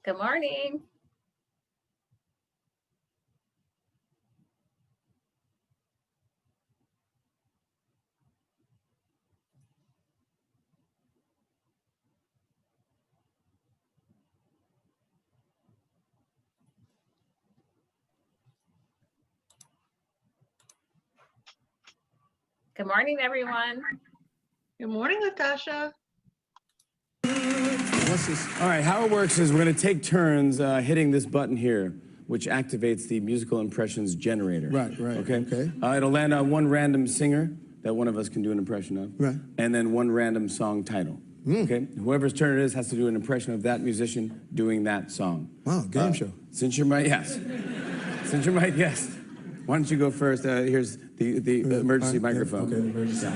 Good morning. Good morning, everyone. Good morning, Natasha. All right, how it works is we're going to take turns hitting this button here, which activates the musical impressions generator. Right. Okay. It'll land on one random singer that one of us can do an impression of. Right. And then one random song title. Okay. Whoever's turn it is has to do an impression of that musician doing that song. Wow, game show. Since you're my guest, why don't you go first? Here's the emergency microphone. Okay, emergency.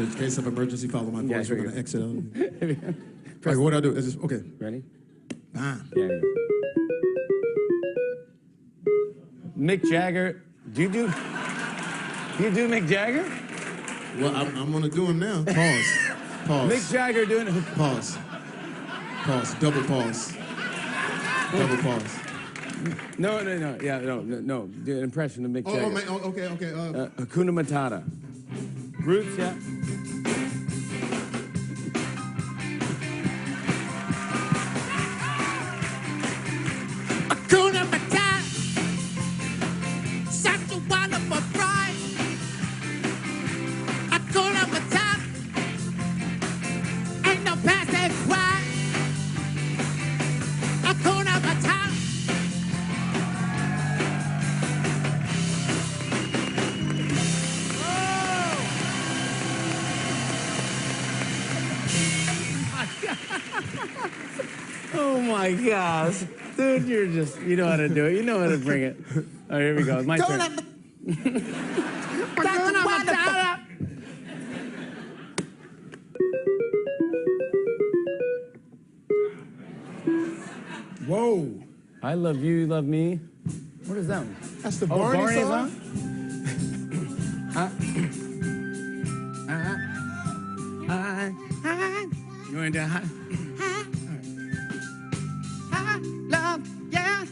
In case of emergency, follow my voice. We're going to exit out. Right, what do I do? Is this, okay. Ready? Ah. Yeah. Mick Jagger. Do you do Mick Jagger? Well, I'm going to do him now. Pause. Mick Jagger doing it. Pause. Double pause. Double pause. No. Yeah, no. Do an impression of Mick Jagger. Okay. Hakuna Matata. Roots, yeah. Hakuna Matata, such a wonderful ride. Hakuna Matata, ain't no passing by. Hakuna Matata. Oh my gosh. Dude, you know how to do it. You know how to bring it. All right, here we go. It's my turn. Hakuna Matata. Whoa. I love you, you love me. What is that one? That's the Barney song? You want to do high? Love, yeah,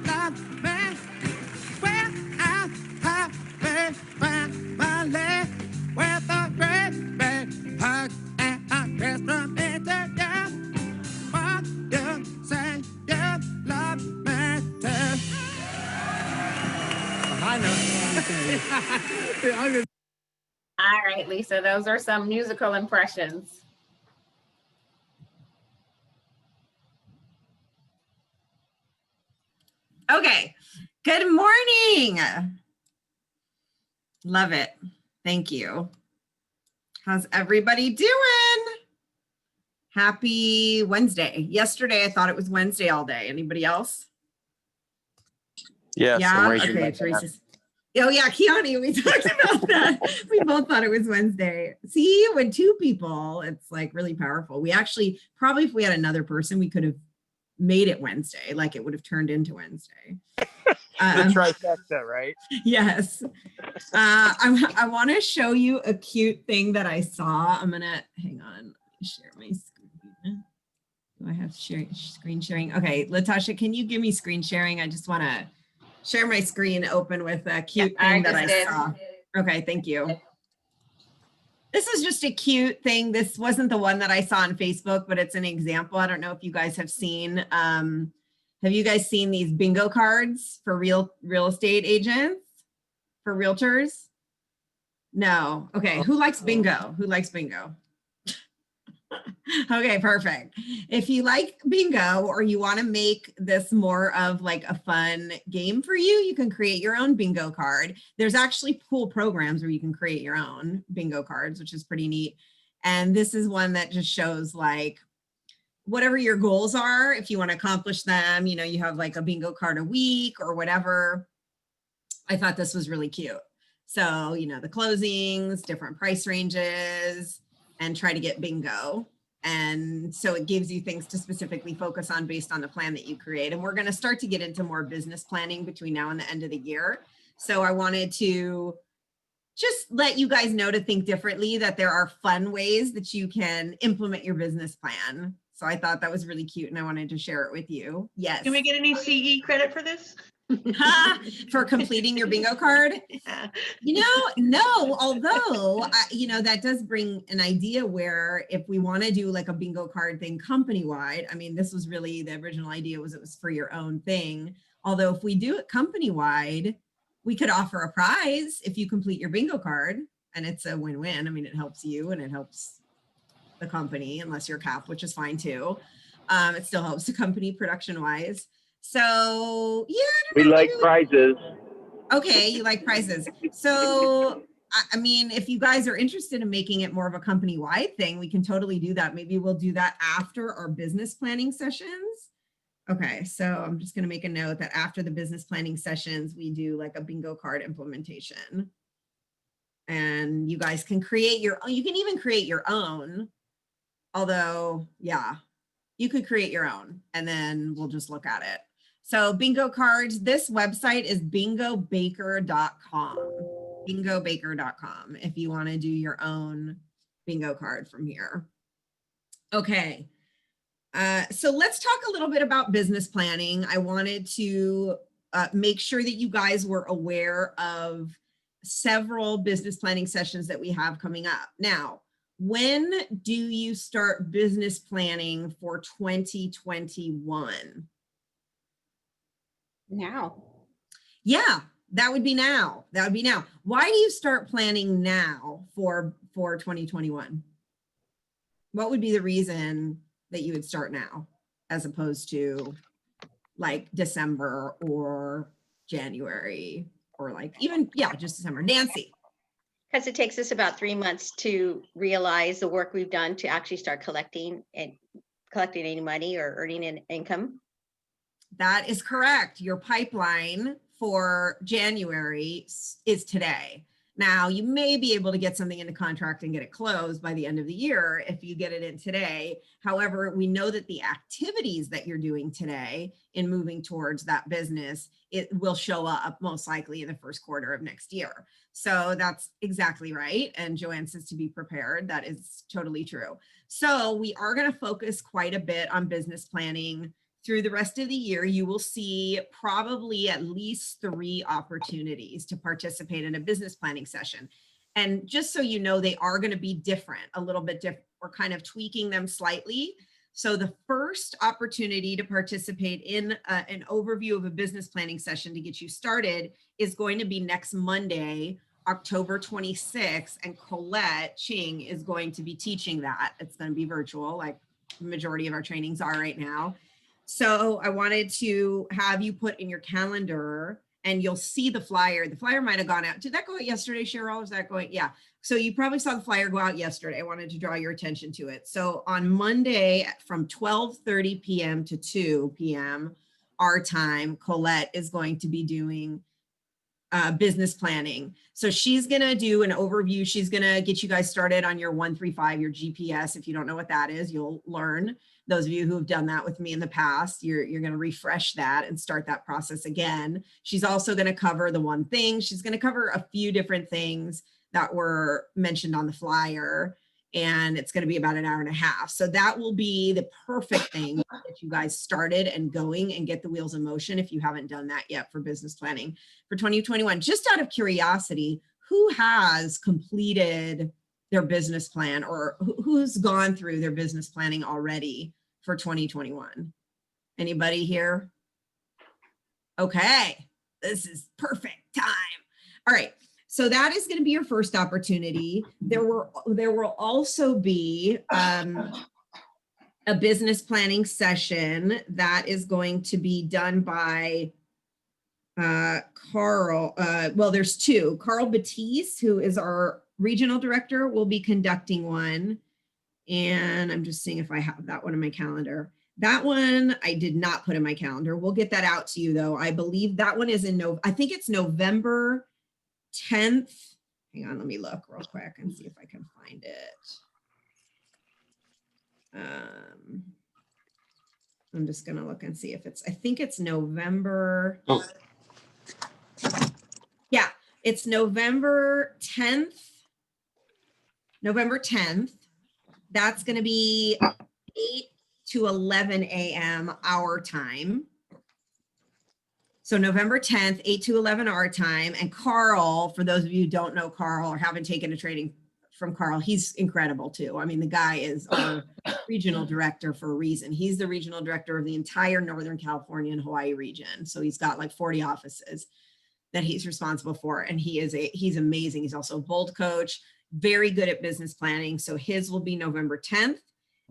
love, man. Where I my leg, where the red hug and I press from it, yeah. What you say, yeah, love matters. High note. All right, Lisa, those are some musical impressions. Okay, good morning. Love it. Thank you. How's everybody doing? Happy Wednesday. Yesterday, I thought it was Wednesday all day. Anybody else? Yes, Yeah, I'm raising my okay, hand. Teresa's. Oh yeah, Kiani, we talked about that. We both thought it was Wednesday. See, when two people, it's like really powerful. We actually, probably if we had another person, we could have made it Wednesday, like it would have turned into Wednesday. The trifecta, right? Yes. I want to show you a cute thing that I saw. I'm gonna hang on, share my screen. Do I have screen sharing? Okay, Latasha, can you give me screen sharing? I just want to share my screen open with a cute thing that I saw. Okay, thank you. This is just a cute thing. This wasn't the one that I saw on Facebook, but it's an example. I don't know if you guys have seen. Have you guys seen these bingo cards for real estate agents, for realtors? No. Okay. Who likes bingo? Who likes bingo? Okay, perfect. If you like bingo or you want to make this more of like a fun game for you, you can create your own bingo card. There's actually pool programs where you can create your own bingo cards, which is pretty neat. And this is one that just shows like whatever your goals are, if you want to accomplish them, you know, you have like a bingo card a week or whatever. I thought this was really cute. So, you know, the closings, different price ranges, and try to get bingo. And so it gives you things to specifically focus on based on the plan that you create. And we're going to start to get into more business planning between now and the end of the year. So I wanted to just let you guys know to think differently, that there are fun ways that you can implement your business plan. So I thought that was really cute and I wanted to share it with you. Yes. Can we get any CE credit for this? For completing your bingo card? Yeah. No, although, that does bring an idea where if we want to do like a bingo card thing company-wide, I mean, this was really the original idea was it was for your own thing. Although if we do it company-wide, we could offer a prize if you complete your bingo card, and it's a win-win. I mean, it helps you and it helps the company, unless you're capped, which is fine too. It still helps the company production-wise. So yeah, We like prizes. Okay, you like prizes. So, I mean, if you guys are interested in making it more of a company-wide thing, we can totally do that. Maybe we'll do that after our business planning sessions. Okay, so I'm just going to make a note that after the business planning sessions, we do like a bingo card implementation. And you guys can create your own. You can even create your own. Although, yeah, you could create your own and then we'll just look at it. So bingo cards, this website is bingobaker.com, bingobaker.com, if you want to do your own bingo card from here. Okay, so let's talk a little bit about business planning. I wanted to make sure that you guys were aware of several business planning sessions that we have coming up. Now, when do you start business planning for 2021? Now. Yeah, that would be now. That would be now. Why do you start planning now for 2021? What would be the reason that you would start now as opposed to like December or January or like even, yeah, just December? Nancy. Because it takes us about 3 months to realize the work we've done to actually start collecting any money or earning an income. That is correct. Your pipeline for January is today. Now, you may be able to get something into contract and get it closed by the end of the year if you get it in today. However, we know that the activities that you're doing today in moving towards that business, it will show up most likely in the first quarter of next year. So that's exactly right. And Joanne says to be prepared. That is totally true. So we are going to focus quite a bit on business planning through the rest of the year. You will see probably at least 3 opportunities to participate in a business planning session. And just so you know, they are going to be different, a little bit different. We're kind of tweaking them slightly. So the first opportunity to participate in an overview of a business planning session to get you started is going to be next Monday, October 26th, and Colette Ching is going to be teaching that. It's going to be virtual, like the majority of our trainings are right now. So I wanted to have you put in your calendar and you'll see the flyer. The flyer might have gone out. Did that go out yesterday, Cheryl? Is that going? Yeah. So you probably saw the flyer go out yesterday. I wanted to draw your attention to it. So on Monday from 12:30 p.m. to 2 p.m. our time, Colette is going to be doing business planning. So she's going to do an overview. She's going to get you guys started on your 135, your GPS. If you don't know what that is, you'll learn. Those of you who have done that with me in the past, you're going to refresh that and start that process again. She's also going to cover the one thing. She's going to cover a few different things that were mentioned on the flyer, and it's going to be about an hour and a half. So that will be the perfect thing to get you guys started and going and get the wheels in motion if you haven't done that yet for business planning for 2021. Just out of curiosity, who has completed their business plan or who's gone through their business planning already for 2021? Anybody here? Okay, this is perfect time. All right. So that is going to be your first opportunity. There will also be a business planning session that is going to be done by Carl. Well, there's 2. Carl Batiste, who is our regional director, will be conducting one. And I'm just seeing if I have that one in my calendar. That one I did not put in my calendar. We'll get that out to you though. I believe that one is I think it's November 10th. Hang on, let me look real quick and see if I can find it. I'm just gonna look and see if I think it's November. Oh. Yeah, it's November 10th. November 10th. That's gonna be 8 to 11 a.m. our time. So November 10th, 8 to 11 our time. And Carl, for those of you who don't know Carl or haven't taken a training from Carl, he's incredible too. I mean, the guy is our regional director for a reason. He's the regional director of the entire Northern California and Hawaii region. So he's got like 40 offices that he's responsible for. And he's amazing. He's also a bold coach, very good at business planning. So his will be November 10th.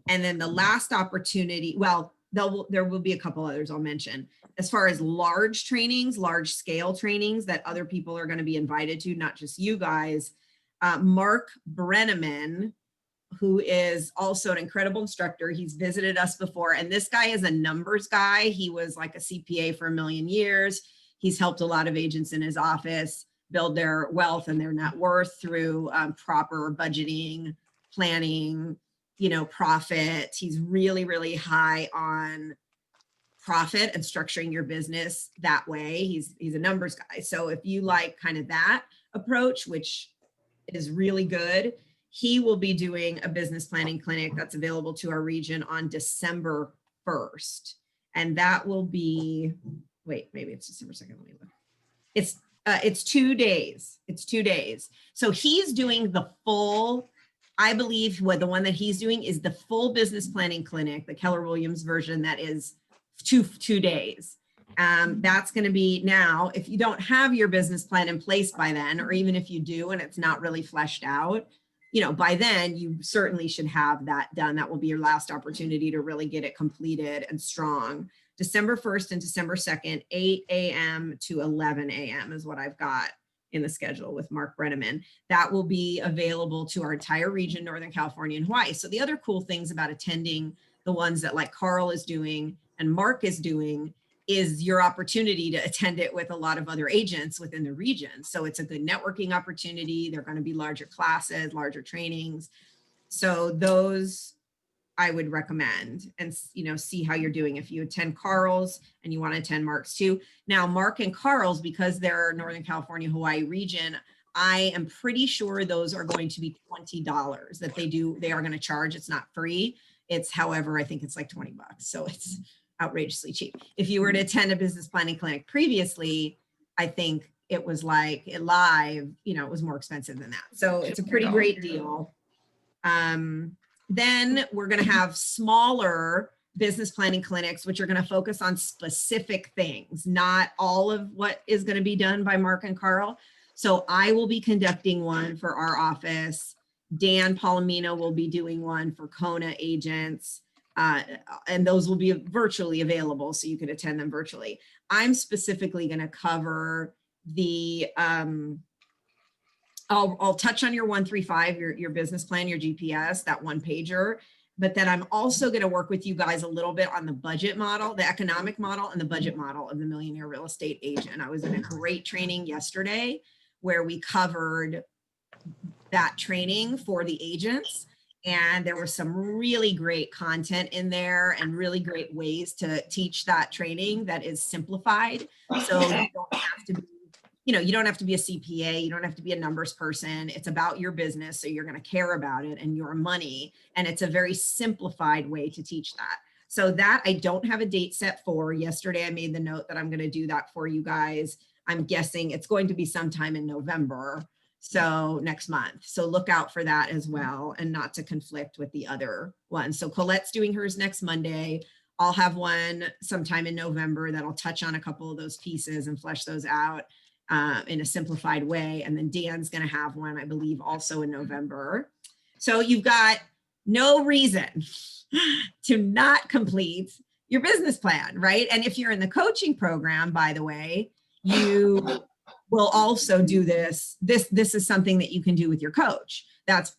And then the last opportunity, well, there will be a couple others I'll mention. As far as large trainings, large scale trainings that other people are going to be invited to, not just you guys, Mark Brenneman, who is also an incredible instructor. He's visited us before, and this guy is a numbers guy. He was like a CPA for a million years. He's helped a lot of agents in his office build their wealth and their net worth through proper budgeting, planning, profit. He's really, really high on profit and structuring your business that way. He's a numbers guy. So if you like kind of that approach, which is really good, he will be doing a business planning clinic that's available to our region on December 1st. And that will be, wait, maybe it's December 2nd. Let me look. It's 2 days. It's 2 days. So he's doing the full, I believe the one that he's doing is the full business planning clinic, the Keller Williams version that is two days. That's going to be now, if you don't have your business plan in place by then, or even if you do and it's not really fleshed out, by then you certainly should have that done. That will be your last opportunity to really get it completed and strong. December 1st and December 2nd, 8 a.m. to 11 a.m. is what I've got in the schedule with Mark Brenneman. That will be available to our entire region, Northern California and Hawaii. So the other cool things about attending the ones that like Carl is doing and Mark is doing is your opportunity to attend it with a lot of other agents within the region. So it's a good networking opportunity. They're going to be larger classes, larger trainings. So those I would recommend, and see how you're doing. If you attend Carl's and you want to attend Mark's too. Now, Mark and Carl's, because they're Northern California, Hawaii region, I am pretty sure those are going to be $20 that they are going to charge. It's not free. It's, however, I think it's like 20 bucks. So it's outrageously cheap. If you were to attend a business planning clinic previously, I think it was like live, it was more expensive than that. So it's a pretty great deal. Then we're going to have smaller business planning clinics, which are going to focus on specific things, not all of what is going to be done by Mark and Carl. So I will be conducting one for our office. Dan Palomino will be doing one for Kona agents. And those will be virtually available, so you can attend them virtually. I'm specifically going to cover the, I'll touch on your 135, your business plan, your GPS, that one pager, but then I'm also going to work with you guys a little bit on the budget model, the economic model and the budget model of the Millionaire Real Estate Agent. I was in a great training yesterday where we covered that training for the agents. And there was some really great content in there and really great ways to teach that training that is simplified. So you don't have to be, you don't have to be a CPA. You don't have to be a numbers person. It's about your business. So you're going to care about it and your money. And it's a very simplified way to teach that. So that I don't have a date set for. Yesterday, I made the note that I'm going to do that for you guys. I'm guessing it's going to be sometime in November. So next month. So look out for that as well, and not to conflict with the other one. So Colette's doing hers next Monday. I'll have one sometime in November that'll touch on a couple of those pieces and flesh those out in a simplified way. And then Dan's going to have one, I believe, also in November. So you've got no reason to not complete your business plan, right? And if you're in the coaching program, by the way, you will also do this. This is something that you can do with your coach. That's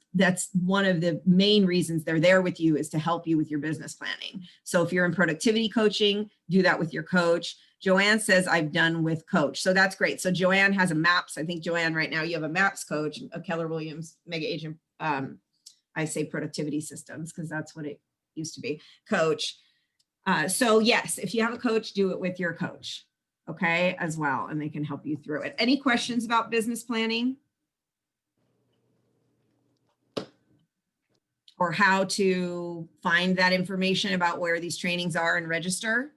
one of the main reasons they're there with you, is to help you with your business planning. So if you're in productivity coaching, do that with your coach. Joanne says I've done with coach. So that's great. So Joanne has a MAPS. I think Joanne, right now you have a MAPS coach, a Keller Williams Mega Agent. I say productivity systems because that's what it used to be, coach. So yes, if you have a coach, do it with your coach. Okay, as well, and they can help you through it. Any questions about business planning? or how to find that information about where these trainings are and register.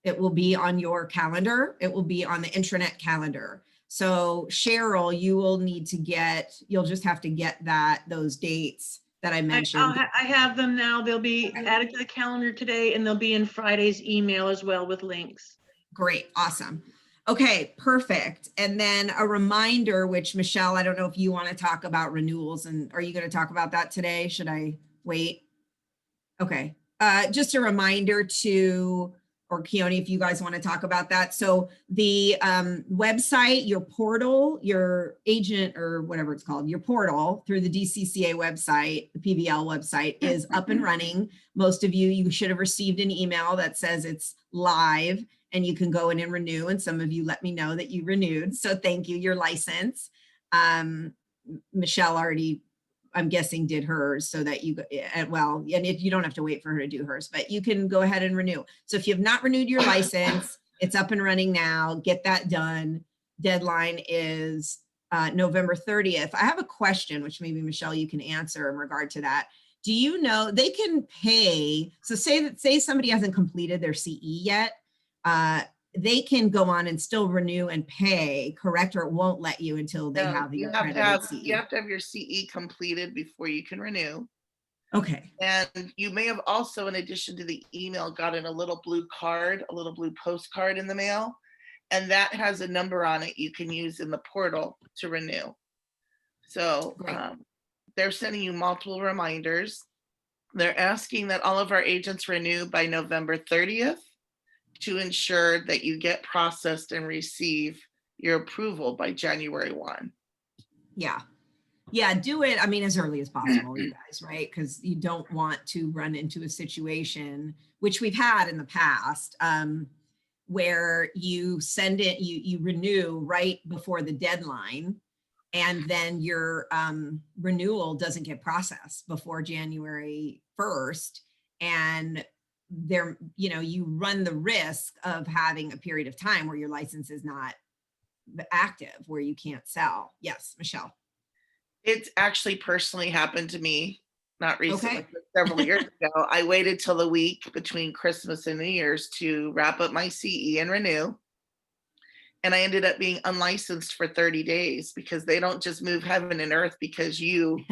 It will be on your calendar. It will be on the intranet calendar. So Cheryl, you will need to you'll just have to get those dates that I mentioned. I have them now. They'll be added to the calendar today, and they'll be in Friday's email as well with links. Great, awesome. Okay, perfect. And then a reminder, which Michelle, I don't know if you want to talk about renewals, and are you going to talk about that today? Should I wait? Okay, just a reminder to, or Keone, if you guys want to talk about that. So the website, your portal, your agent or whatever it's called, your portal through the DCCA website, the PVL website is up and running. Most of you should have received an email that says it's live and you can go in and renew. And some of you let me know that you renewed. So thank you, your license. Michelle already, I'm guessing, did hers so that you, well, and you don't have to wait for her to do hers, but you can go ahead and renew. So if you have not renewed your license, it's up and running now. Get that done. Deadline is November 30th. I have a question, which maybe Michelle, you can answer in regard to that. Do you know they can pay? So say somebody hasn't completed their CE yet. They can go on and still renew and pay, correct? Or it won't let you until they have the accredited CE. You have to have your CE completed before you can renew. Okay. And you may have also, in addition to the email, gotten a little blue card, a little blue postcard in the mail. And that has a number on it you can use in the portal to renew. So they're sending you multiple reminders. They're asking that all of our agents renew by November 30th. To ensure that you get processed and receive your approval by January 1. Yeah. Yeah, do it, I mean, as early as possible, you guys, right? Because you don't want to run into a situation, which we've had in the past, where you send it, you renew right before the deadline, and then your renewal doesn't get processed before January 1st. And there, you run the risk of having a period of time where your license is not active, where you can't sell. Yes, Michelle. It's actually personally happened to me, not recently, Okay. but several years ago. I waited till the week between Christmas and New Year's to wrap up my CE and renew. And I ended up being unlicensed for 30 days because they don't just move heaven and earth because you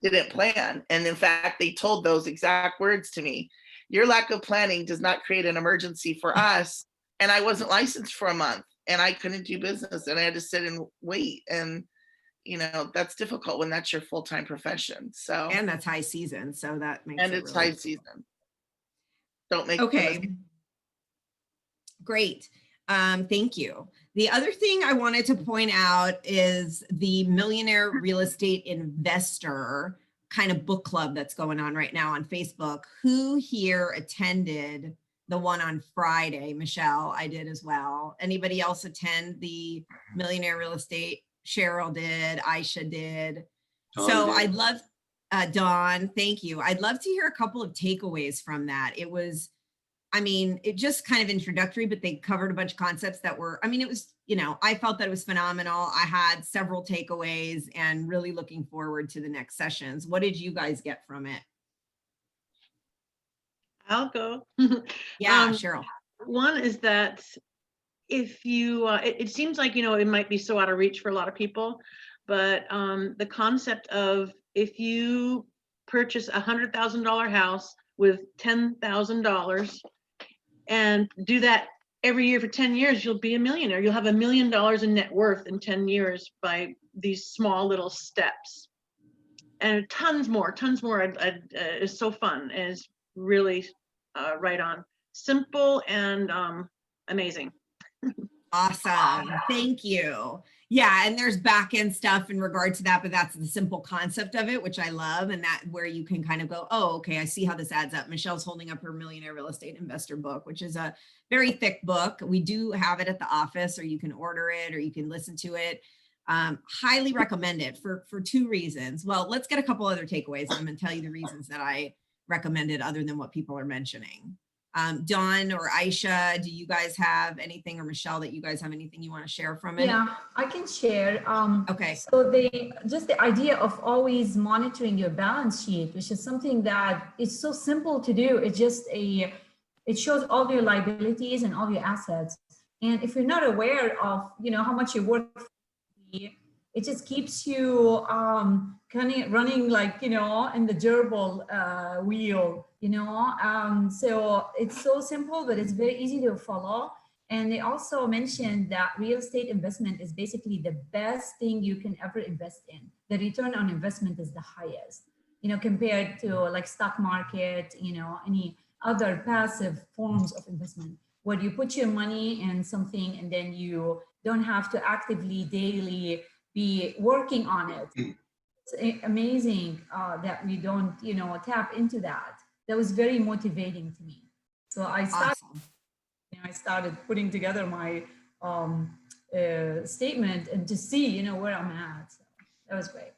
didn't plan. And in fact, they told those exact words to me. Your lack of planning does not create an emergency for us. And I wasn't licensed for a month and I couldn't do business and I had to sit and wait. And, that's difficult when that's your full-time profession. So, and that's high season. So that makes and it it's really high season. Don't make okay. Great. Thank you. The other thing I wanted to point out is the Millionaire Real Estate Investor kind of book club that's going on right now on Facebook. Who here attended the one on Friday? Michelle, I did as well. Anybody else attend the Millionaire Real Estate? Cheryl did, Aisha did. So I'd love, Dawn, thank you. I'd love to hear a couple of takeaways from that. It was, it just kind of introductory, but they covered a bunch of concepts that were, it was, I felt that it was phenomenal. I had several takeaways and really looking forward to the next sessions. What did you guys get from it? I'll go. Yeah, Cheryl. One is that if you, it seems like, it might be so out of reach for a lot of people, but the concept of if you purchase $100,000 house with $10,000 and do that every year for 10 years, you'll be a millionaire. You'll have $1 million in net worth in 10 years by these small little steps. And tons more is so fun and is really right on. Simple and amazing. Awesome. Thank you. Yeah. And there's back end stuff in regard to that, but that's the simple concept of it, which I love. And that where you can kind of go, oh, okay, I see how this adds up. Michelle's holding up her Millionaire Real Estate Investor book, which is a very thick book. We do have it at the office, or you can order it, or you can listen to it. Highly recommend it for two reasons. Well, let's get a couple other takeaways. I'm going to tell you the reasons that I recommend it other than what people are mentioning. Dawn or Aisha, do you guys have anything, or Michelle, that you guys have anything you want to share from it? Yeah, I can share. Okay. So just the idea of always monitoring your balance sheet, which is something that is so simple to do. It's just it shows all your liabilities and all your assets. And if you're not aware of, how much you're worth, it just keeps you kind of running like, in the gerbil wheel, so it's so simple, but it's very easy to follow. And they also mentioned that real estate investment is basically the best thing you can ever invest in. The return on investment is the highest, compared to like stock market, any other passive forms of investment, where you put your money in something and then you don't have to actively daily be working on it. It's amazing that we don't, tap into that. That was very motivating to me. So I started putting together my statement and to see, where I'm at. So that was great.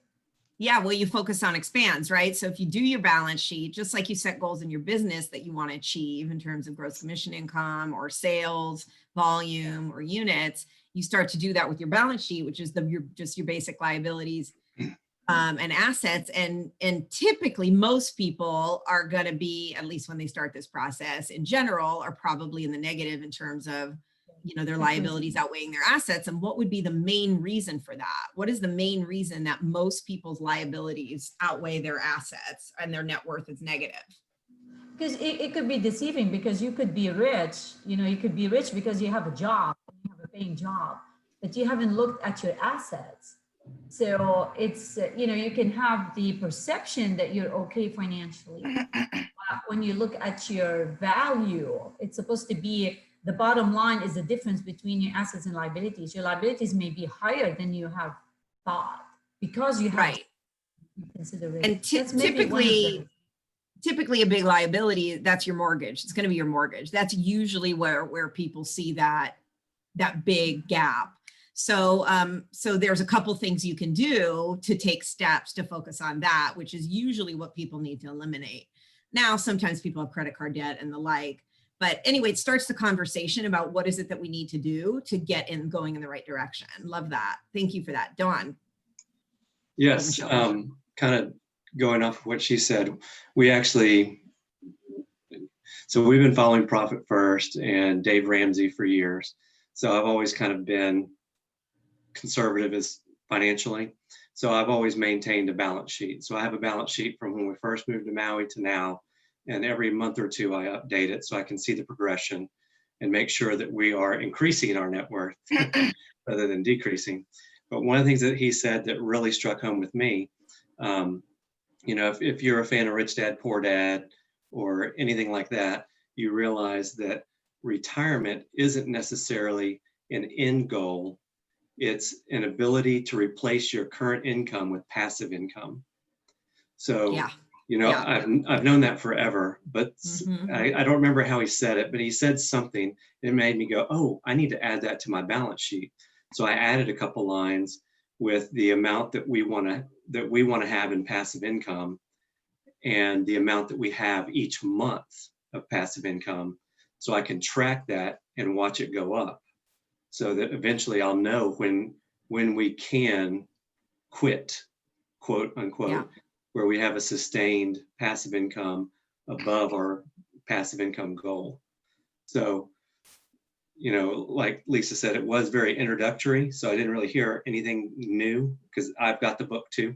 Yeah, well, you focus on expands, right? So if you do your balance sheet, just like you set goals in your business that you want to achieve in terms of gross commission income or sales volume or units, you start to do that with your balance sheet, which is your basic liabilities and assets. And typically most people are going to be, at least when they start this process in general, are probably in the negative in terms of, their liabilities outweighing their assets. And what would be the main reason for that? What is the main reason that most people's liabilities outweigh their assets and their net worth is negative? Because it could be deceiving, because you could be rich, you could be rich because you have a job, you have a paying job, but you haven't looked at your assets. So it's, you can have the perception that you're okay financially. When you look at your value, it's supposed to be, the bottom line is the difference between your assets and liabilities. Your liabilities may be higher than you have thought because you have consideration. And typically a big liability, that's your mortgage. It's going to be your mortgage. That's usually where people see that big gap. So there's a couple things you can do to take steps to focus on that, which is usually what people need to eliminate. Now, sometimes people have credit card debt and the like, but anyway, it starts the conversation about what is it that we need to do to get going in the right direction. Love that. Thank you for that. Dawn. Yes, kind of going off of what she said, we've been following Profit First and Dave Ramsey for years. So I've always kind of been conservative as financially. So I've always maintained a balance sheet. So I have a balance sheet from when we first moved to Maui to now, and every month or two I update it so I can see the progression and make sure that we are increasing our net worth rather than decreasing. But one of the things that he said that really struck home with me, if you're a fan of Rich Dad, Poor Dad, or anything like that, you realize that retirement isn't necessarily an end goal. It's an ability to replace your current income with passive income. So, I've known that forever, but I don't remember how he said it, but he said something, it made me go, oh, I need to add that to my balance sheet. So I added a couple lines with the amount that we want to have in passive income and the amount that we have each month of passive income, so I can track that and watch it go up, so that eventually I'll know when we can quit, quote unquote, where we have a sustained passive income above our passive income goal. So, like Lisa said, it was very introductory, so I didn't really hear anything new because I've got the book too,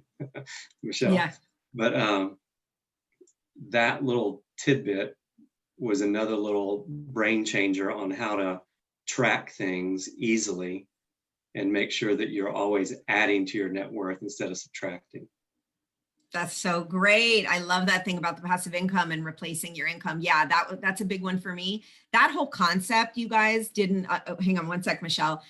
Michelle. Yeah. But that little tidbit was another little brain changer on how to track things easily and make sure that you're always adding to your net worth instead of subtracting. That's so great. I love that thing about the passive income and replacing your income. Yeah, that's a big one for me. That whole concept, you guys didn't, hang on one sec, Michelle.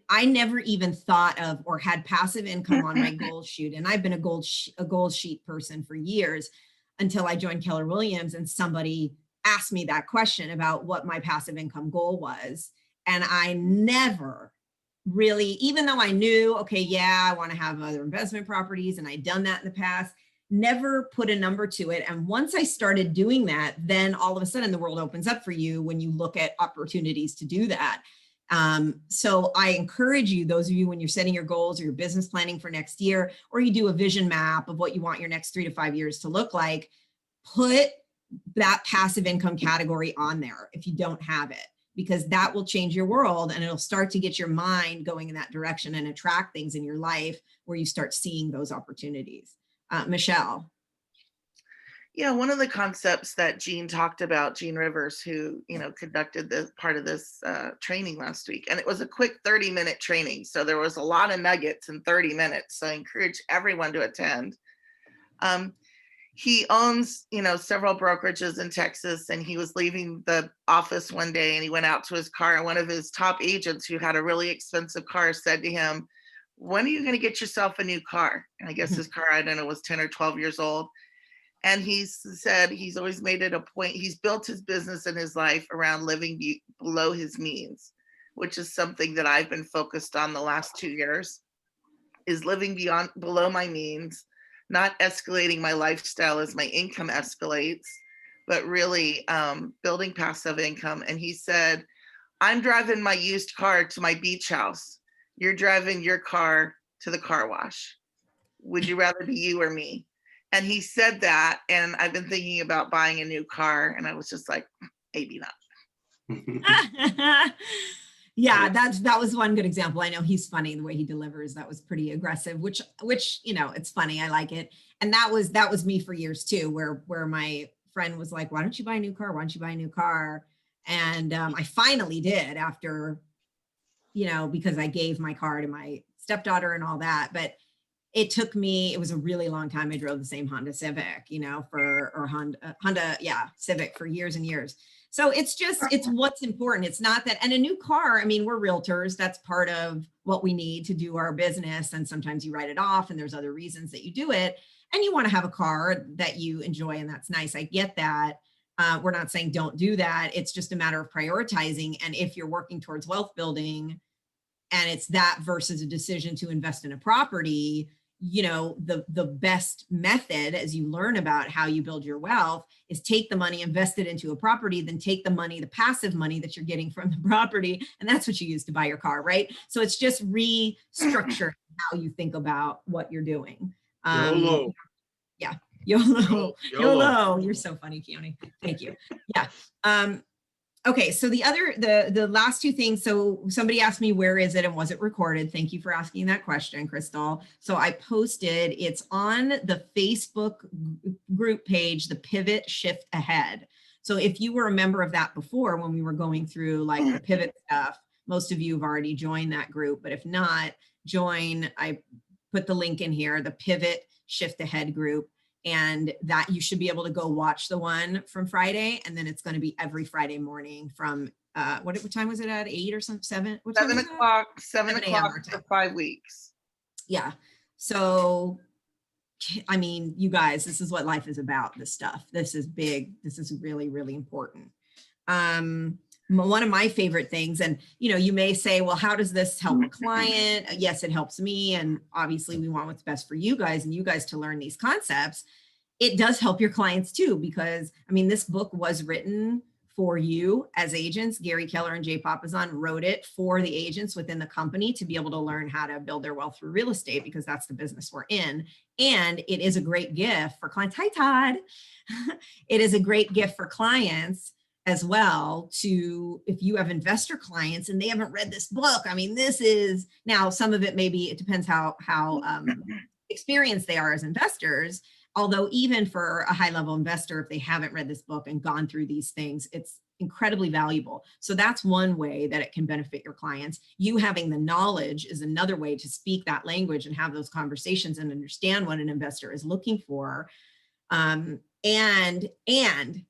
I never even thought of or had passive income on my goal sheet. And I've been a goal sheet person for years until I joined Keller Williams and somebody asked me that question about what my passive income goal was. And I never really, even though I knew, okay, yeah, I want to have other investment properties and I'd done that in the past, never put a number to it. And once I started doing that, then all of a sudden the world opens up for you when you look at opportunities to do that. So I encourage you, those of you, when you're setting your goals or your business planning for next year, or you do a vision map of what you want your next 3 to 5 years to look like, put that passive income category on there if you don't have it, because that will change your world and it'll start to get your mind going in that direction and attract things in your life where you start seeing those opportunities. Michelle. Yeah, one of the concepts that Jean talked about, Jean Rivers, who, conducted this part of this training last week, and it was a quick 30-minute training. So there was a lot of nuggets in 30 minutes. So I encourage everyone to attend. He owns, several brokerages in Texas, and he was leaving the office one day and he went out to his car, and one of his top agents who had a really expensive car said to him, "When are you going to get yourself a new car?" And I guess his car, I don't know, was 10 or 12 years old. And he said he's always made it a point. He's built his business and his life around living below his means, which is something that I've been focused on the last 2 years, is living below my means, not escalating my lifestyle as my income escalates, but really building passive income. And he said, "I'm driving my used car to my beach house. You're driving your car to the car wash. Would you rather be you or me?" And he said that, and I've been thinking about buying a new car, and I was just like, maybe not. Yeah, that was one good example. I know he's funny the way he delivers. That was pretty aggressive, which it's funny. I like it. And that was me for years too, where my friend was like, "Why don't you buy a new car? Why don't you buy a new car?" And I finally did after, because I gave my car to my stepdaughter and all that. But it was a really long time. I drove the same Honda Civic, Honda Civic for years and years. So it's what's important. It's not that, and a new car, I mean, we're realtors. That's part of what we need to do our business. And sometimes you write it off and there's other reasons that you do it. And you want to have a car that you enjoy, and that's nice. I get that. We're not saying don't do that. It's just a matter of prioritizing. And if you're working towards wealth building and it's that versus a decision to invest in a property, the best method as you learn about how you build your wealth is take the money, invest it into a property, then take the money, the passive money that you're getting from the property, and that's what you use to buy your car, right? So it's just restructuring how you think about what you're doing. YOLO. Yeah. YOLO. YOLO. You're so funny, Keone. Thank you. Yeah. Okay, so the last two things. So somebody asked me, where is it and was it recorded? Thank you for asking that question, Crystal. So I posted, it's on the Facebook group page, the Pivot Shift Ahead. So if you were a member of that before, when we were going through like the pivot stuff, most of you have already joined that group, but if not, join. I put the link in here, the Pivot Shift Ahead group. And that you should be able to go watch the one from Friday. And then it's going to be every Friday morning from, what time was it at? 8 or some 7? What time 7 o'clock, 7 o'clock for 5 weeks. Yeah. So, I mean, you guys, this is what life is about, this stuff. This is big. This is really, really important. One of my favorite things, and you may say, well, how does this help a client? Yes, it helps me. And obviously we want what's best for you guys and you guys to learn these concepts. It does help your clients too, because I mean, this book was written for you as agents. Gary Keller and Jay Papasan wrote it for the agents within the company to be able to learn how to build their wealth through real estate, because that's the business we're in. And it is a great gift for clients. Hi, Todd. It is a great gift for clients as well, to, if you have investor clients and they haven't read this book. I mean, this is, now some of it maybe, it depends how experienced they are as investors. Although even for a high level investor, if they haven't read this book and gone through these things, it's incredibly valuable. So that's one way that it can benefit your clients. You having the knowledge is another way to speak that language and have those conversations and understand what an investor is looking for. And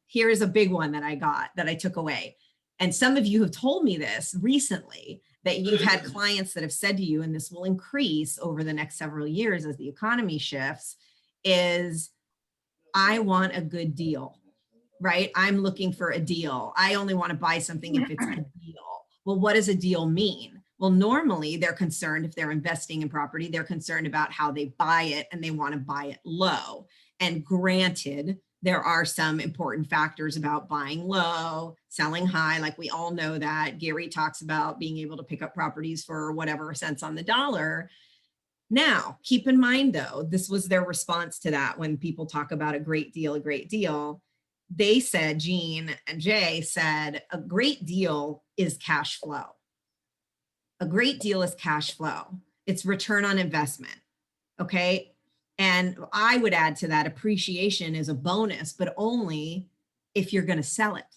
here is a big one that I took away. And some of you have told me this recently, that you've had clients that have said to you, and this will increase over the next several years as the economy shifts, is I want a good deal, right? I'm looking for a deal. I only want to buy something if it's a deal. Well, what does a deal mean? Well, normally they're concerned, if they're investing in property, they're concerned about how they buy it and they want to buy it low. And granted, there are some important factors about buying low, selling high. Like we all know that. Gary talks about being able to pick up properties for whatever cents on the dollar. Now, keep in mind though, this was their response to that when people talk about a great deal, a great deal. They said, Gene and Jay said, a great deal is cash flow. A great deal is cash flow. It's return on investment. Okay. And I would add to that, appreciation is a bonus, but only if you're going to sell it.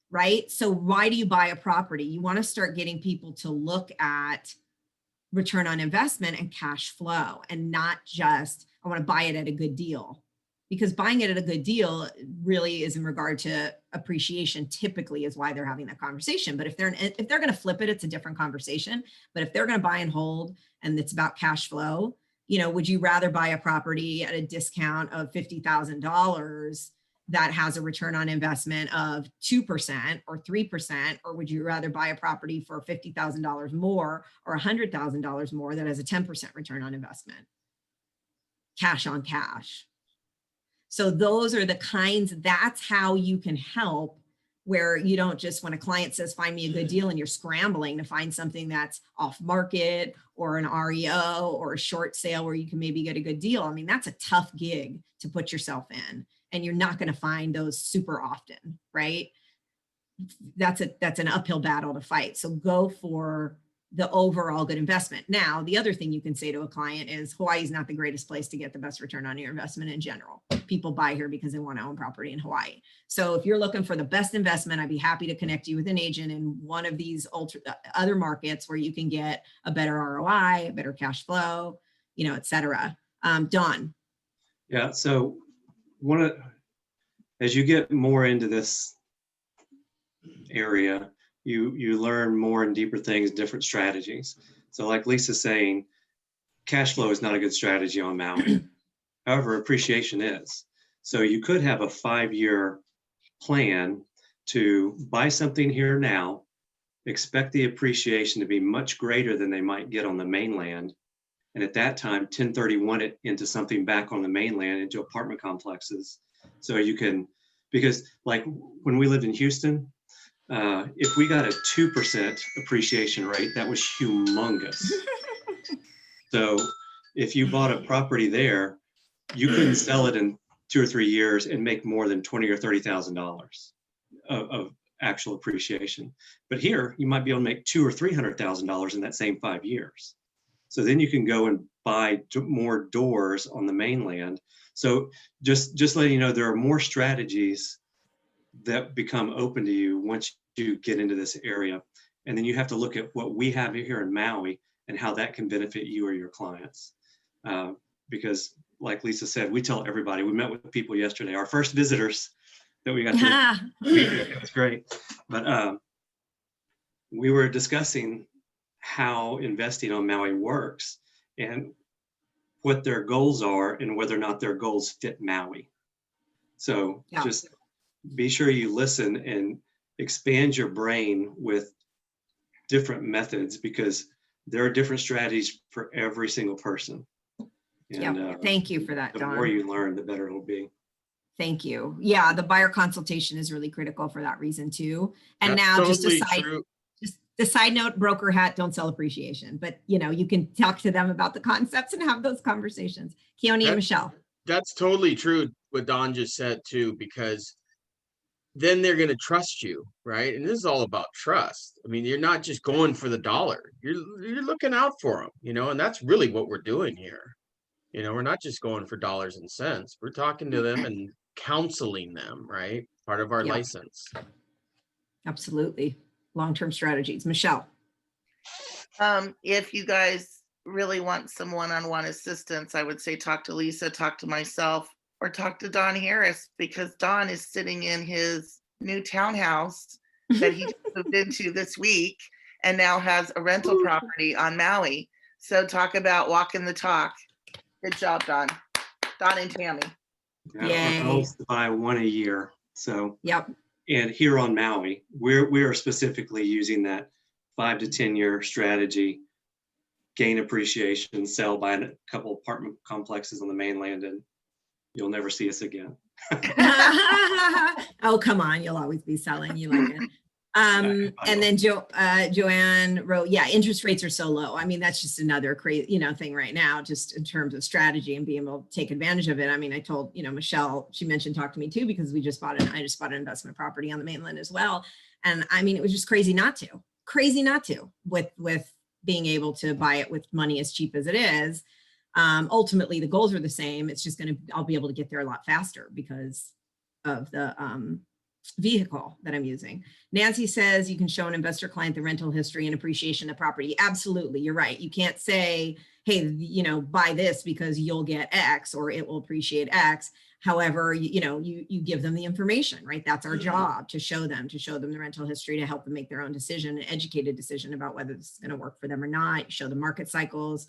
Right. So why do you buy a property? You want to start getting people to look at return on investment and cash flow, and not just, I want to buy it at a good deal. Because buying it at a good deal really is in regard to appreciation, typically is why they're having that conversation. But if they're going to flip it, it's a different conversation. But if they're going to buy and hold and it's about cash flow, you know, would you rather buy a property at a discount of $50,000 that has a return on investment of 2% or 3%, or would you rather buy a property for $50,000 more or $100,000 more that has a 10% return on investment? Cash on cash. So those are the kinds, that's how you can help, where you don't just, when a client says, find me a good deal, and you're scrambling to find something that's off market or an REO or a short sale where you can maybe get a good deal. I mean, that's a tough gig to put yourself in, and you're not going to find those super often, right? That's an uphill battle to fight. So go for the overall good investment. Now, the other thing you can say to a client is Hawaii is not the greatest place to get the best return on your investment in general. People buy here because they want to own property in Hawaii. So if you're looking for the best investment, I'd be happy to connect you with an agent in one of these other markets where you can get a better ROI, a better cash flow, you know, et cetera. Dawn. Yeah, so as you get more into this area, you learn more and deeper things, different strategies. So like Lisa's saying, cash flow is not a good strategy on Maui. However, appreciation is. So you could have a 5-year plan to buy something here now, expect the appreciation to be much greater than they might get on the mainland. And at that time, 1031 it into something back on the mainland, into apartment complexes. So you can, because like when we lived in Houston, if we got a 2% appreciation rate, that was humongous. So if you bought a property there, you couldn't sell it in 2 or 3 years and make more than $20,000 or $30,000 of actual appreciation. But here, you might be able to make $200,000 or $300,000 in that same 5 years. So then you can go and buy more doors on the mainland. So just letting you know, there are more strategies that become open to you once you get into this area. And then you have to look at what we have here in Maui and how that can benefit you or your clients. Because like Lisa said, we tell everybody, we met with people yesterday, our first visitors that we got to meet. It was great. But we were discussing how investing on Maui works and what their goals are and whether or not their goals fit Maui. So just be sure you listen and expand your brain with different methods, because there are different strategies for every single person. And thank you for that, the Dawn. more you learn, the better it'll be. Thank you. Yeah, the buyer consultation is really critical for that reason too. And now just a side note, broker hat, don't sell appreciation, but you know, you can talk to them about the concepts and have those conversations. Keone and Michelle. That's totally true what Dawn just said too, because then they're going to trust you, right? And this is all about trust. I mean, you're not just going for the dollar. You're looking out for them, you know, and that's really what we're doing here. You know, we're not just going for dollars and cents. We're talking to them and counseling them, right? Part of our license. Absolutely. Long-term strategies. Michelle. If you guys really want some one-on-one assistance, I would say talk to Lisa, talk to myself, or talk to Don Harris, because Don is sitting in his new townhouse that he just moved into this week and now has a rental property on Maui. So talk about walking the talk. Good job, Don. Don and Tammy. Yeah, our goal is to buy one a year. So and here on Maui, we are specifically using that 5 to 10 year strategy, gain appreciation, sell, buy a couple apartment complexes on the mainland, and you'll never see us again. Oh, come on. You'll always be selling. You like it. And then Joanne wrote, yeah, interest rates are so low. I mean, that's just another crazy, thing right now, just in terms of strategy and being able to take advantage of it. I mean, I told, Michelle, she mentioned talk to me too, because I just bought an investment property on the mainland as well. And I mean, it was just crazy not to with being able to buy it with money as cheap as it is. Ultimately, the goals are the same. It's just I'll be able to get there a lot faster because of the vehicle that I'm using. Nancy says you can show an investor client the rental history and appreciation of property. Absolutely, you're right. You can't say, hey, buy this because you'll get X or it will appreciate X. However, you give them the information, right? That's our job, to show them the rental history, to help them make their own decision, an educated decision about whether this is going to work for them or not. Show the market cycles.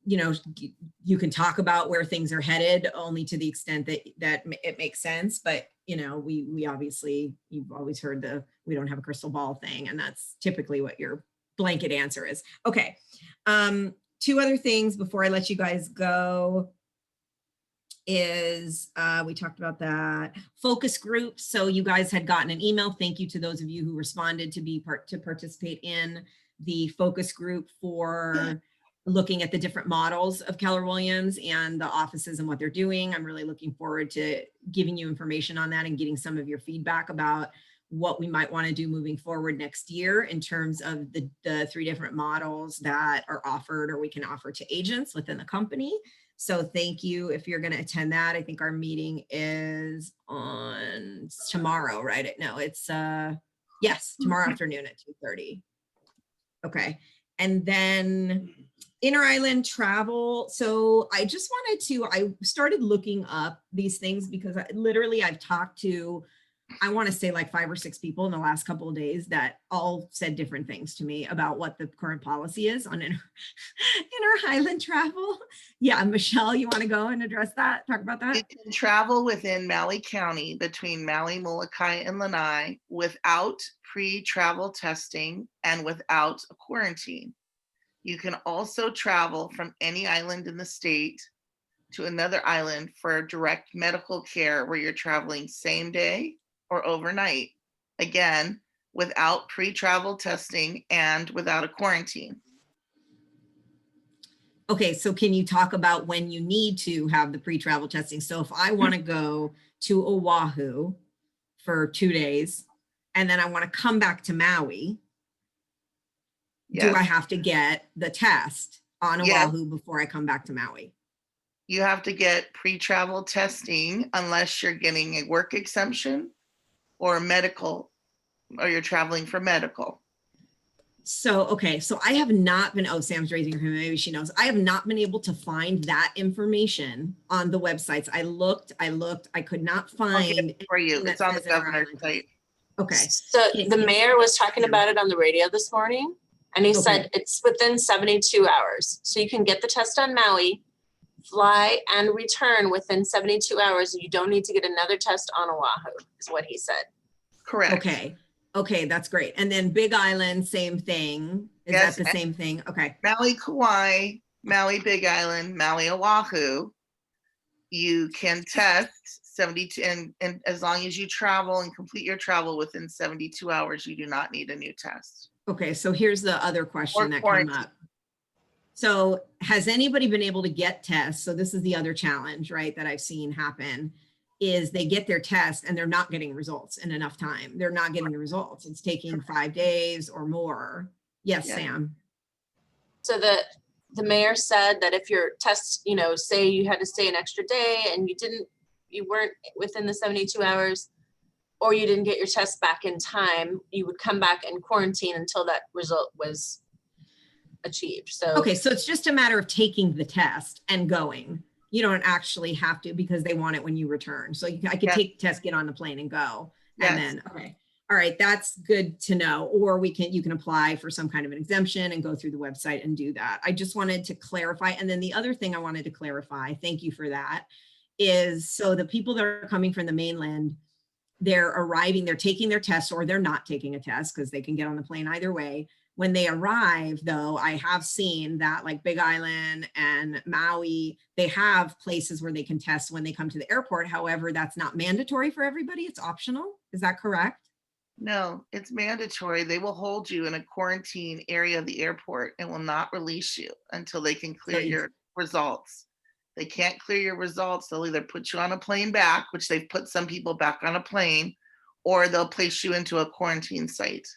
You can talk about where things are headed only to the extent that it makes sense. But, we obviously, you've always heard we don't have a crystal ball thing. And that's typically what your blanket answer is. Okay. 2 other things before I let you guys go is we talked about that focus group. So you guys had gotten an email. Thank you to those of you who responded to participate in the focus group for looking at the different models of Keller Williams and the offices and what they're doing. I'm really looking forward to giving you information on that and getting some of your feedback about what we might want to do moving forward next year in terms of the 3 different models that are offered or we can offer to agents within the company. So thank you if you're going to attend that. I think our meeting is on tomorrow, right? No, it's yes, tomorrow afternoon at 2:30. Okay. And then inter-island travel. So I just I started looking up these things because I've talked to, I want to say like 5 or 6 people in the last couple of days that all said different things to me about what the current policy is on inter-island travel. Yeah, Michelle, you want to go and address that? Talk about that? You can travel within Maui County between Maui, Molokai, and Lanai without pre-travel testing and without a quarantine. You can also travel from any island in the state to another island for direct medical care where you're traveling same day or overnight. Again, without pre-travel testing and without a quarantine. Okay, so can you talk about when you need to have the pre-travel testing? So if I want to go to Oahu for 2 days and then I want to come back to Maui, Yes. do I have to get the test on Oahu before I come back to Maui? You have to get pre-travel testing unless you're getting a work exemption or medical, or you're traveling for medical. So, okay, so I have not been, Sam's raising her hand, maybe she knows. I have not been able to find that information on the websites. I looked, I could not find for you. It's on the governor's site. Okay. So the mayor was talking about it on the radio this morning, and he said it's within 72 hours. So you can get the test on Maui, fly and return within 72 hours. You don't need to get another test on Oahu, is what he said. Correct. Okay, that's great. And then Big Island, same thing. Is that the same thing? Okay. Maui, Kauai, Maui, Big Island, Maui, Oahu. You can test 72, and as long as you travel and complete your travel within 72 hours, you do not need a new test. Okay, so here's the other question that came up. So has anybody been able to get tests? So this is the other challenge, right, that I've seen happen, is they get their test and they're not getting results in enough time. They're not getting the results. It's taking 5 days or more. Yes, Sam. So the mayor said that if your test, say you had to stay an extra day and you weren't within the 72 hours, or you didn't get your test back in time, you would come back and quarantine until that result was achieved. So okay, so it's just a matter of taking the test and going. You don't actually have to, because they want it when you return. So I could take the test, get on the plane and go. And then, okay. All right, that's good to know. Or you can apply for some kind of an exemption and go through the website and do that. I just wanted to clarify. And then the other thing I wanted to clarify, thank you for that, is so the people that are coming from the mainland, they're arriving, they're taking their test, or they're not taking a test because they can get on the plane either way. When they arrive, though, I have seen that like Big Island and Maui, they have places where they can test when they come to the airport. However, that's not mandatory for everybody. It's optional. Is that correct? No, it's mandatory. They will hold you in a quarantine area of the airport and will not release you until they can clear your results. They can't clear your results. They'll either put you on a plane back, which they've put some people back on a plane, or they'll place you into a quarantine site.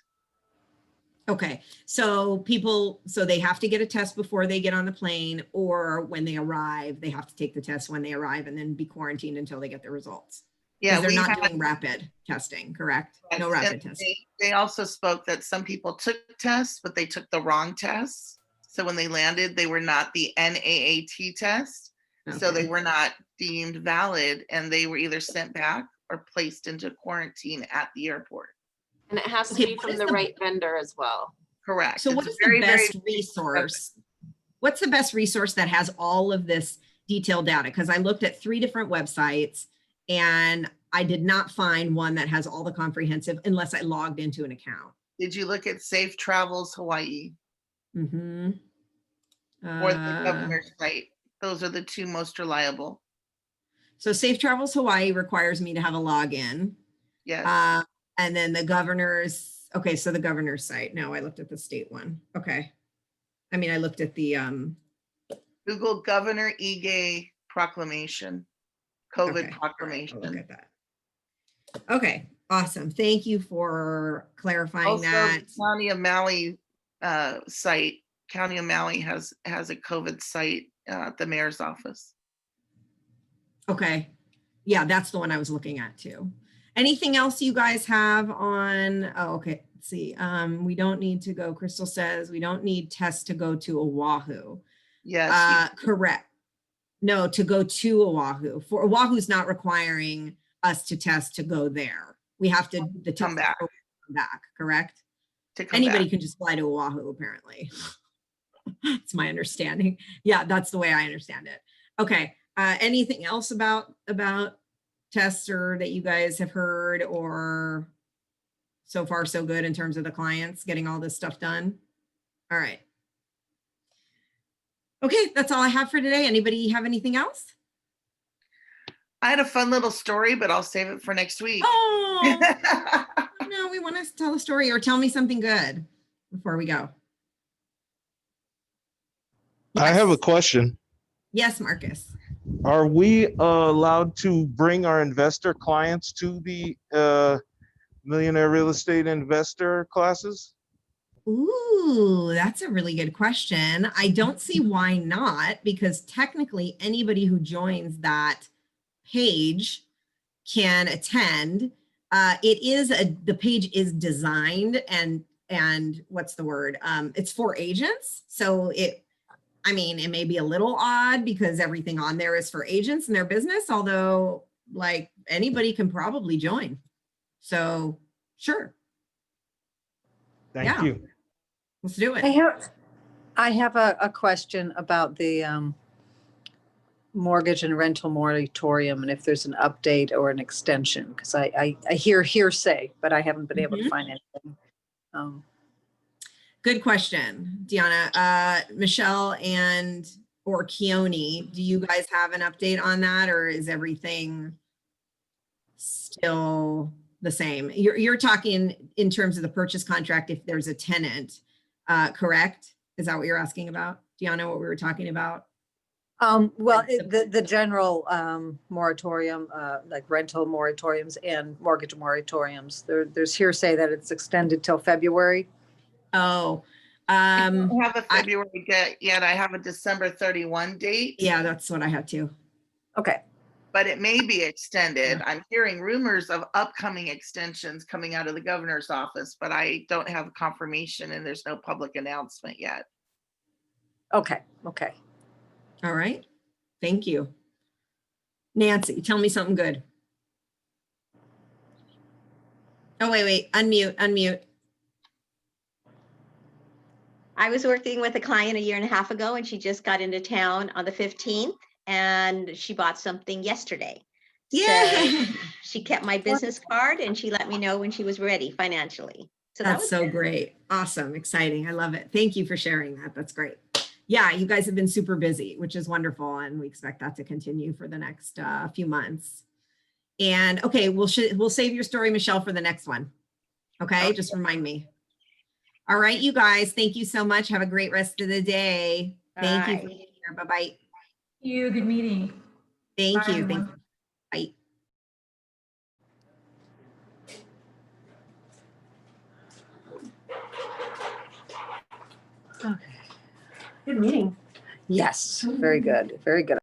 Okay, so they have to get a test before they get on the plane, or when they arrive, they have to take the test when they arrive and then be quarantined until they get the results. Yeah, they're not doing rapid testing, correct? No rapid testing. They also spoke that some people took tests, but they took the wrong tests. So when they landed, they were not the NAAT test. Okay. So they were not deemed valid, and they were either sent back or placed into quarantine at the airport. And it has to be from the right vendor as well. Correct. So what is the best resource? What's the best resource that has all of this detailed data? Because I looked at 3 different websites and I did not find one that has all the comprehensive unless I logged into an account. Did you look at Safe Travels Hawaii? Mm-hmm. Or the governor's site? Those are the 2 most reliable. So Safe Travels Hawaii requires me to have a login. Yes. And then the governor's, okay, so the governor's site. No, I looked at the state one. Okay. I mean, I looked at the Google Governor Ige proclamation, COVID proclamation. I'll look at that. Okay, awesome. Thank you for clarifying also, that. County of Maui site. County of Maui has a COVID site at the mayor's office. Okay. Yeah, that's the one I was looking at too. Anything else you guys have on? Oh, okay. Let's see. We don't need to go. Crystal says we don't need tests to go to Oahu. Yes. Correct. No, to go to Oahu. For Oahu's not requiring us to test to go there. We have to come back. Correct? Anybody can just fly to Oahu, apparently. It's my understanding. Yeah, that's the way I understand it. Okay. Anything else about tests or that you guys have heard, or so far so good in terms of the clients getting all this stuff done? All right. Okay, that's all I have for today. Anybody have anything else? I had a fun little story, but I'll save it for next week. Oh, no, we want to tell a story, or tell me something good before we go. Yes. I have a question. Yes, Marcus. Are we allowed to bring our investor clients to the Millionaire Real Estate Investor classes? Ooh, that's a really good question. I don't see why not, because technically anybody who joins that page can attend. The page is designed and what's the word? It's for agents. So it may be a little odd because everything on there is for agents and their business, although like anybody can probably join. So sure. Thank you. Let's do it. I have a question about the mortgage and rental moratorium, and if there's an update or an extension, because I hear hearsay, but I haven't been able to find anything. Good question, Deanna. Michelle or Keone, do you guys have an update on that, or is everything still the same? You're talking in terms of the purchase contract if there's a tenant, correct? Is that what you're asking about, Deanna, what we were talking about? Well, the general moratorium, like rental moratoriums and mortgage moratoriums, there's hearsay that it's extended till February. Oh, I don't have a February date yet. I have a December 31 date. Yeah, that's what I had too. Okay. But it may be extended. I'm hearing rumors of upcoming extensions coming out of the governor's office, but I don't have confirmation and there's no public announcement yet. Okay. Okay. All right. Thank you. Nancy, tell me something good. Oh, wait. Unmute. I was working with a client a year and a half ago, and she just got into town on the 15th, and she bought something yesterday. Yeah. So she kept my business card, and she let me know when she was ready financially. So that That's was so good. great. Awesome. Exciting. I love it. Thank you for sharing that. That's great. Yeah, you guys have been super busy, which is wonderful. And we expect that to continue for the next few months. And okay, we'll save your story, Michelle, for the next one. Okay, just remind me. All right, you guys, thank you so much. Have a great rest of the day. Thank you for being here. Bye-bye. You, good meeting. Thank Bye, you. everyone. Thank you. Bye. Good meeting. Yes, very good. Very good.